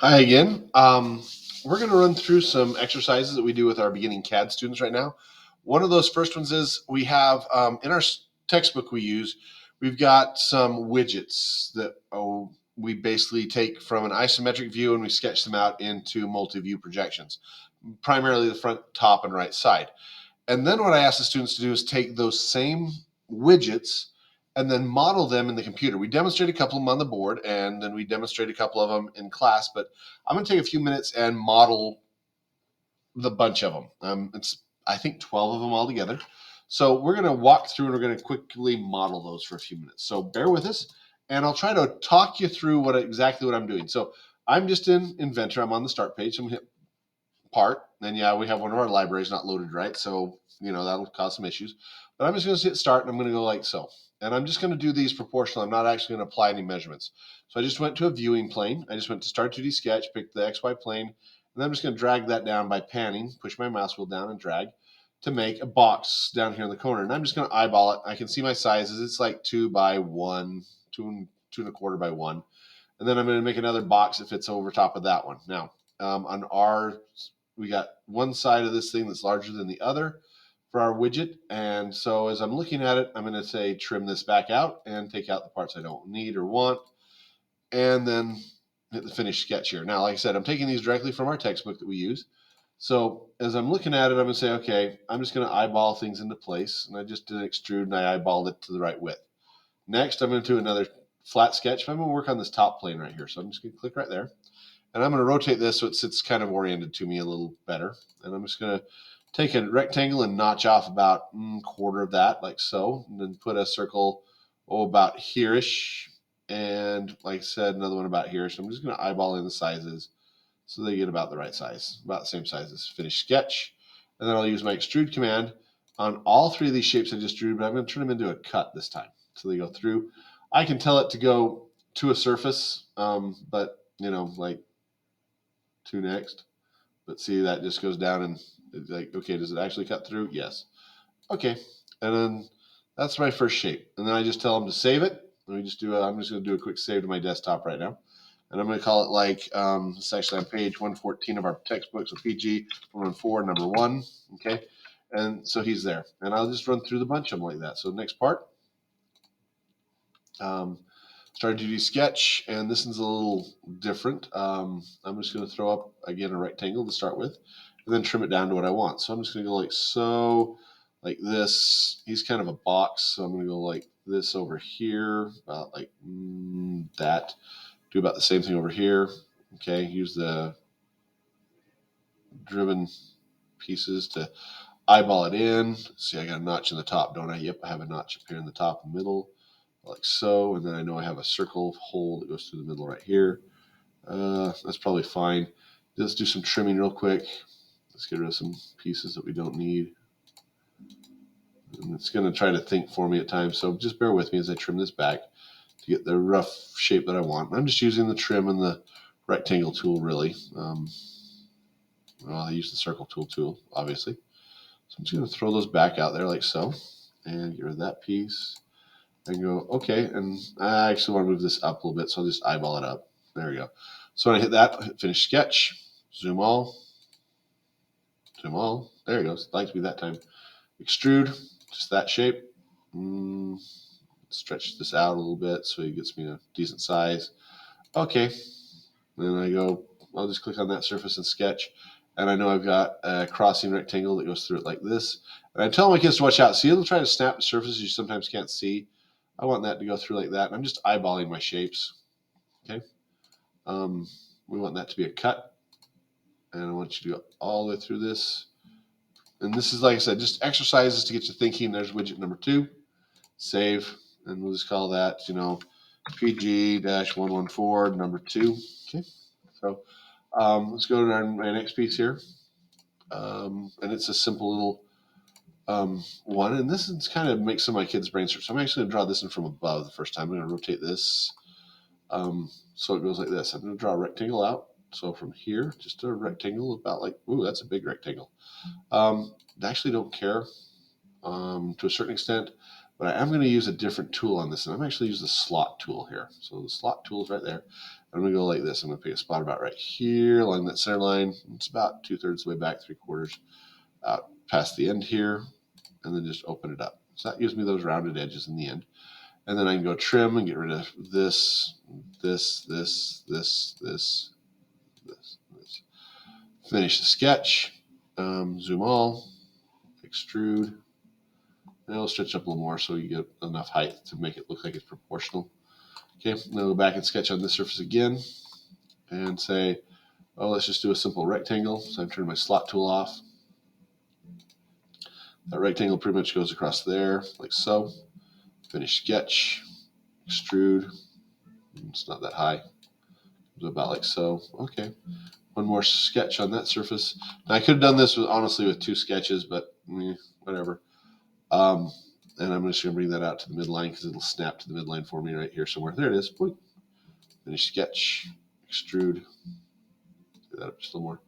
Hi again. We're going to run through some exercises that we do with our beginning CAD students right now. One of those first ones is we have in our textbook we use, we've got some widgets that we basically take from an isometric view and we sketch them out into multi-view projections, primarily the front, top, and right side. And then what I ask the students to do is take those same widgets and then model them in the computer. We demonstrate a couple of them on the board, and then we demonstrate a couple of them in class. But I'm going to take a few minutes and model the bunch of them. It's I think 12 of them all together. So we're going to walk through and we're going to quickly model those for a few minutes. So bear with us, and I'll try to talk you through exactly what I'm doing. So I'm just in Inventor. I'm on the start page. I'm going to hit part. And yeah, we have one of our libraries not loaded right, so that'll cause some issues. But I'm just going to hit start, and I'm going to go like so. And I'm just going to do these proportional. I'm not actually going to apply any measurements. So I just went to a viewing plane. I just went to Start 2D Sketch, picked the XY plane, and then I'm just going to drag that down by panning, push my mouse wheel down and drag to make a box down here in the corner. And I'm just going to eyeball it. I can see my sizes. It's like 2 by 1, 2.25 by 1. And then I'm going to make another box that fits over top of that one. Now, on our we got one side of this thing that's larger than the other for our widget. And so as I'm looking at it, I'm going to say trim this back out and take out the parts I don't need or want. And then hit the finish sketch here. Now, like I said, I'm taking these directly from our textbook that we use. So as I'm looking at it, I'm going to say, okay, I'm just going to eyeball things into place. And I just did an extrude and I eyeballed it to the right width. Next, I'm going to do another flat sketch. I'm going to work on this top plane right here. So I'm just going to click right there. And I'm going to rotate this so it sits kind of oriented to me a little better. And I'm just going to take a rectangle and notch off about a quarter of that, like so, and then put a circle, about here-ish. And like I said, another one about here. So I'm just going to eyeball in the sizes so they get about the right size, about the same size as finish sketch. And then I'll use my extrude command on all three of these shapes I just drew, but I'm going to turn them into a cut this time. So they go through. I can tell it to go to a surface, but like to next. But see, that just goes down and it's like, okay, does it actually cut through? Yes. Okay. And then that's my first shape. And then I just tell them to save it. Let me just I'm just going to do a quick save to my desktop right now. And I'm going to call it like, it's actually on page 114 of our textbook, so PG 114, number 1. Okay. And so he's there. And I'll just run through the bunch of them like that. So next part. Started to do sketch, and this is a little different. I'm just going to throw up, again, a rectangle to start with, and then trim it down to what I want. So I'm just going to go like so, like this. He's kind of a box, so I'm going to go like this over here, about like that. Do about the same thing over here. Okay, use the driven pieces to eyeball it in. See, I got a notch in the top, don't I? Yep, I have a notch up here in the top and middle, like so. And then I know I have a circle hole that goes through the middle right here. That's probably fine. Let's do some trimming real quick. Let's get rid of some pieces that we don't need. And it's going to try to think for me at times, so just bear with me as I trim this back to get the rough shape that I want. I'm just using the trim and the rectangle tool, really. Well, I use the circle tool, obviously. So I'm just going to throw those back out there like so, and get rid of that piece. And go, okay, and I actually want to move this up a little bit, so I'll just eyeball it up. There we go. So when I hit that, hit finish sketch, zoom all. There it goes. Like to be that time. Extrude, just that shape. Stretch this out a little bit so it gets me a decent size. Okay. Then I go, I'll just click on that surface and sketch. And I know I've got a crossing rectangle that goes through it like this. And I tell my kids to watch out. See, it'll try to snap the surfaces you sometimes can't see. I want that to go through like that. And I'm just eyeballing my shapes. Okay. We want that to be a cut. And I want you to go all the way through this. And this is, like I said, just exercises to get you thinking. There's widget number 2. Save. And we'll just call that, PG-114 number 2. Okay. So let's go to my next piece here. And it's a simple little one. And this is kind of makes some of my kids' brains hurt. So I'm actually going to draw this in from above the first time. I'm going to rotate this so it goes like this. I'm going to draw a rectangle out. So from here, just a rectangle about like, ooh, that's a big rectangle. I actually don't care to a certain extent, but I am going to use a different tool on this, and I'm actually use the slot tool here. So the slot tool is right there. I'm going to go like this. I'm going to pick a spot about right here along that center line. It's about 2/3 of the way back, 3/4 out past the end here, and then just open it up. So that gives me those rounded edges in the end. And then I can go trim and get rid of this. Finish the sketch, zoom all, extrude. And I'll stretch up a little more so you get enough height to make it look like it's proportional. Okay, now go back and sketch on this surface again and say, oh, let's just do a simple rectangle. So I'm turning my slot tool off. That rectangle pretty much goes across there, like so. Finish sketch, extrude. It's not that high. It's about like so. Okay. One more sketch on that surface. Now, I could have done this honestly with 2 sketches, but whatever. And I'm just going to bring that out to the midline because it'll snap to the midline for me right here somewhere. There it is. Finish sketch, extrude. Do that up just a little more.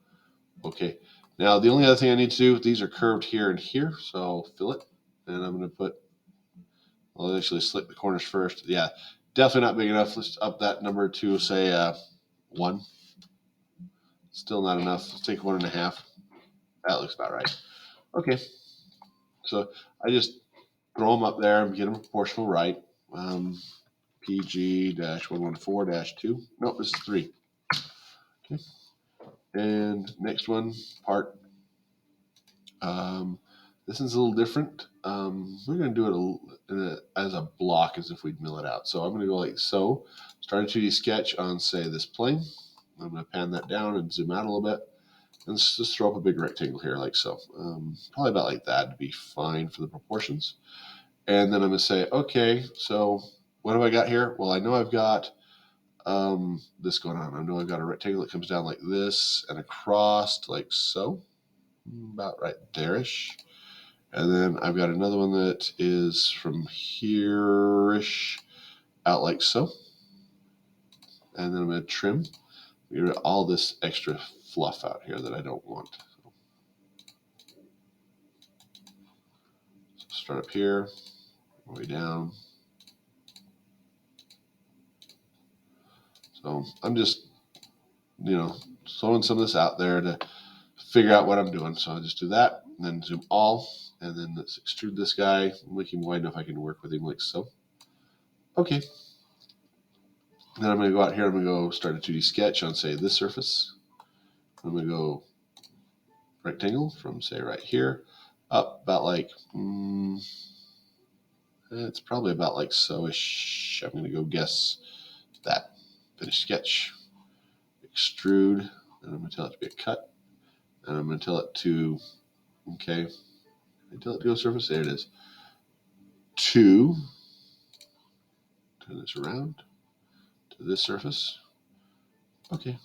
Okay. Now, the only other thing I need to do, these are curved here and here, so I'll fill it. And I'm going to I'll actually slit the corners first. Yeah, definitely not big enough. Let's up that number to, say, 1. Still not enough. Let's take 1.5. That looks about right. Okay. So I just throw them up there and get them proportional right. PG-114-2. Nope, this is 3. Okay. And next one, part. This is a little different. We're going to do it as a block as if we'd mill it out. So I'm going to go like so. Start a 2D sketch on, say, this plane. I'm going to pan that down and zoom out a little bit. And let's just throw up a big rectangle here like so. Probably about like that to be fine for the proportions. And then I'm going to say, okay, so what have I got here? Well, I know I've got this going on. I know I've got a rectangle that comes down like this and across like so. About right there-ish. And then I've got another one that is from here-ish out like so. And then I'm going to trim. Get rid of all this extra fluff out here that I don't want. So start up here, way down. So I'm just, throwing some of this out there to figure out what I'm doing. So I'll just do that, and then zoom all, and then let's extrude this guy, make him wide enough I can work with him like so. Okay. Then I'm going to go out here, I'm going to go start a 2D sketch on, say, this surface. I'm going to go rectangle from, say, right here, up about like, it's probably about like so-ish. I'm going to go guess that. Finish sketch, extrude, and I'm going to tell it to be a cut. And I'm going to tell it to, okay, tell it to go surface, there it is. 2, turn this around to this surface. Okay.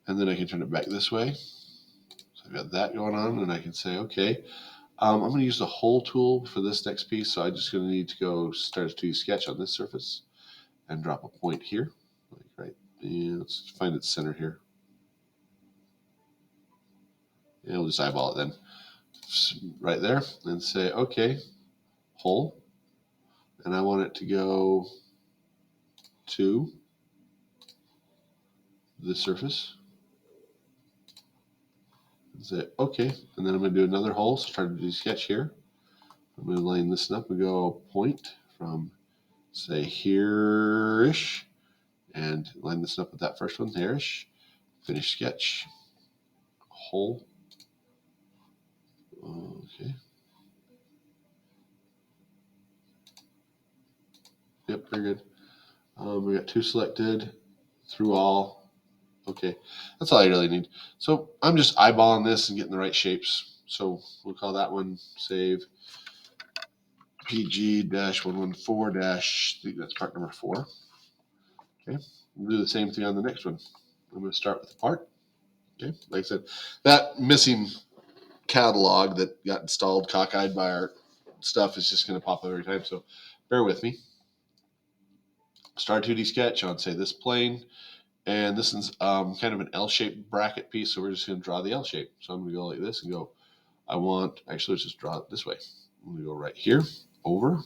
And then I can turn it back this way. So I've got that going on, and I can say, okay, I'm going to use the hole tool for this next piece. So I'm just going to need to go start a 2D sketch on this surface and drop a point here. Like right, yeah, let's find its center here. Yeah, we'll just eyeball it then. Right there, and say, okay, hole. And I want it to go to this surface. And say, okay, and then I'm going to do another hole. So try to do a sketch here. I'm going to line this up and go point from, say, here-ish, and line this up with that first one there-ish. Finish sketch. Hole. Okay. Yep, very good. We got 2 selected, through all. Okay, that's all I really need. So I'm just eyeballing this and getting the right shapes. So we'll call that one save PG-114- I think that's part number 4. Okay, we'll do the same thing on the next one. I'm going to start with the part. Okay, like I said, that missing catalog that got installed cockeyed by our stuff is just going to pop up every time. So bear with me. Start 2D sketch on, say, this plane. And this is kind of an L-shaped bracket piece, so we're just going to draw the L shape. So I'm going to go like this and go, actually, let's just draw it this way. I'm going to go right here, over,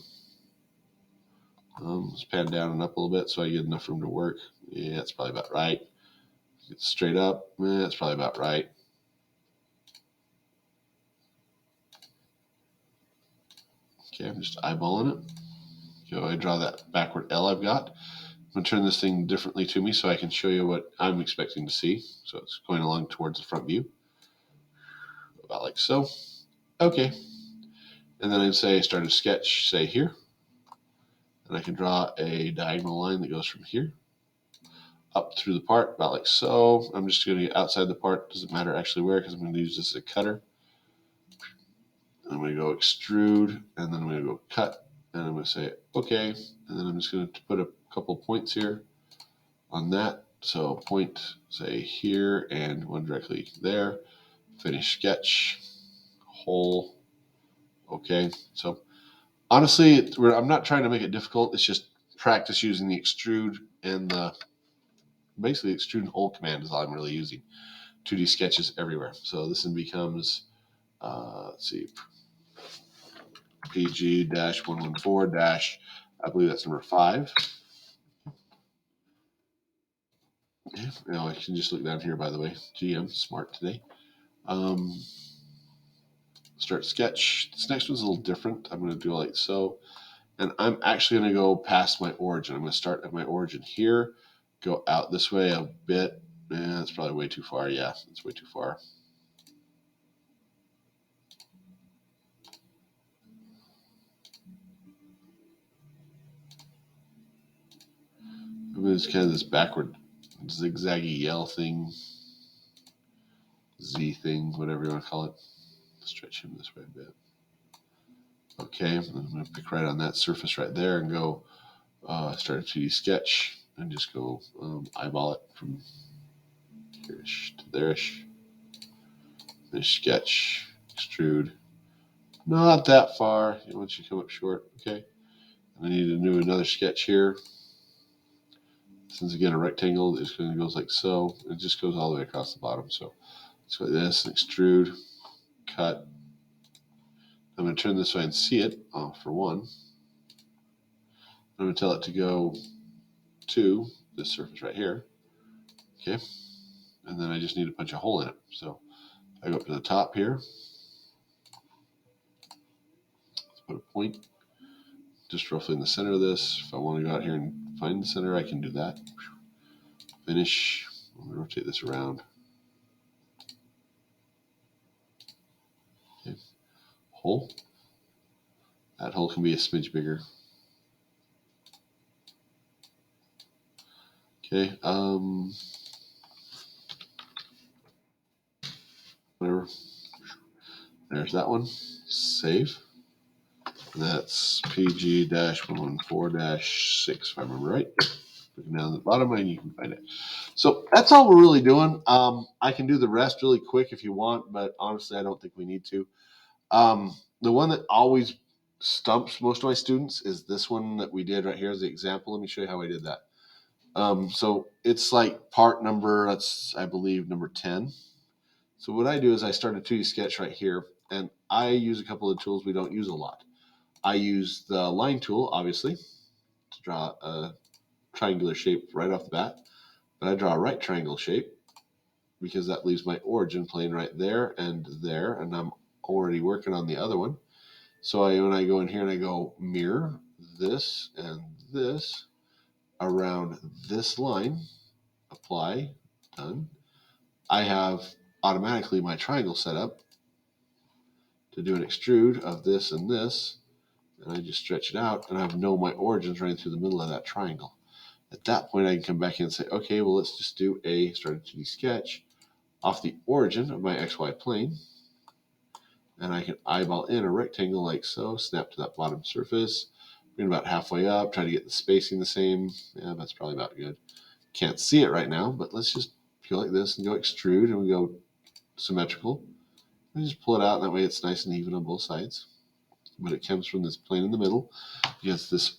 Let's pan down and up a little bit so I get enough room to work. Yeah, that's probably about right. Get straight up. Yeah, that's probably about right. Okay, I'm just eyeballing it. So I draw that backward L I've got. I'm going to turn this thing differently to me so I can show you what I'm expecting to see. So it's going along towards the front view. About like so. Okay. And then I'd say start a sketch, say here. And I can draw a diagonal line that goes from here up through the part, about like so. I'm just going to get outside the part. Doesn't matter actually where, because I'm going to use this as a cutter. And I'm going to go extrude, and then I'm going to go cut, and I'm going to say okay. And then I'm just going to put a couple points here on that. So point, say here, and one directly there. Finish sketch, hole. Okay. So honestly, I'm not trying to make it difficult. It's just practice using the extrude and the basically extrude and hole command is all I'm really using. 2D sketches everywhere. So this then becomes, let's see, PG-114- I believe that's number 5. Yeah, now I can just look down here, by the way. Gee, I'm smart today. Start sketch. This next one's a little different. I'm going to do it like so. And I'm actually going to go past my origin. I'm going to start at my origin here, go out this way a bit. That's probably way too far. Yeah, it's way too far. It's kind of this backward zigzaggy yell thing, Z thing, whatever you want to call it. Stretch him this way a bit. Okay, I'm going to pick right on that surface right there and go start a 2D sketch and just go eyeball it from here-ish to there-ish. Finish sketch, extrude. Not that far. Once you come up short, okay. And I need to do another sketch here. Since again a rectangle is going to go like so. It just goes all the way across the bottom. So let's go like this, extrude, cut. I'm going to turn this way and see it. For one, I'm going to tell it to go to this surface right here. Okay, and then I just need to punch a hole in it. So I go up to the top here. Let's put a point just roughly in the center of this. If I want to go out here and find the center, I can do that. Finish. I'm going to rotate this around. Okay. Hole. That hole can be a smidge bigger. Okay. Whatever. There's that one. Save. And that's PG-114-6, if I remember right. Looking down at the bottom, and you can find it. So that's all we're really doing. I can do the rest really quick if you want, but honestly, I don't think we need to. The one that always stumps most of my students is this one that we did right here as the example. Let me show you how I did that. So it's like part number, that's I believe number 10. So what I do is I start a 2D sketch right here, and I use a couple of tools we don't use a lot. I use the line tool, obviously, to draw a triangular shape right off the bat, but I draw a right triangle shape because that leaves my origin plane right there, and I'm already working on the other one. So when I go in here and I go mirror this and this around this line, apply, done. I have automatically my triangle set up to do an extrude of this and this, and I just stretch it out, and I know my origin's running through the middle of that triangle. At that point, I can come back in and say, okay, well, let's just do start a 2D sketch off the origin of my XY plane, and I can eyeball in a rectangle like so, snap to that bottom surface, bring about halfway up, try to get the spacing the same. Yeah, that's probably about good. Can't see it right now, but let's just go like this and go extrude, and we go symmetrical. And just pull it out, and that way it's nice and even on both sides. But it comes from this plane in the middle, because this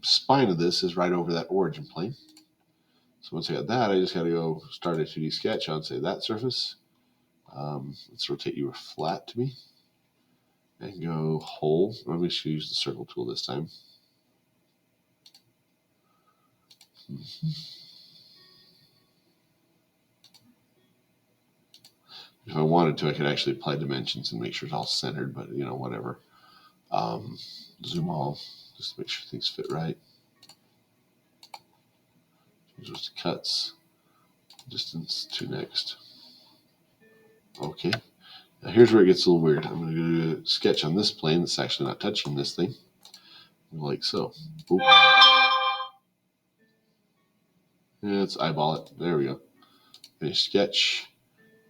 spine of this is right over that origin plane. So once I got that, I just got to go start a 2D sketch on, say, that surface. Let's rotate you flat to me. And go hole. I'm going to use the circle tool this time. If I wanted to, I could actually apply dimensions and make sure it's all centered, but whatever. Zoom all, just to make sure things fit right. Change those to cuts. Distance to next. Okay. Now here's where it gets a little weird. I'm going to go to sketch on this plane that's actually not touching this thing, like so. Oop. Yeah, let's eyeball it. There we go. Finish sketch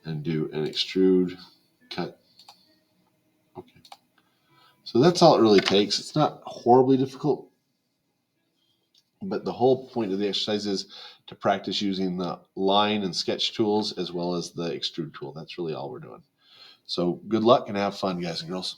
and do an extrude cut. Okay. So that's all it really takes. It's not horribly difficult, but the whole point of the exercise is to practice using the line and sketch tools as well as the extrude tool. That's really all we're doing. So good luck and have fun, guys and girls.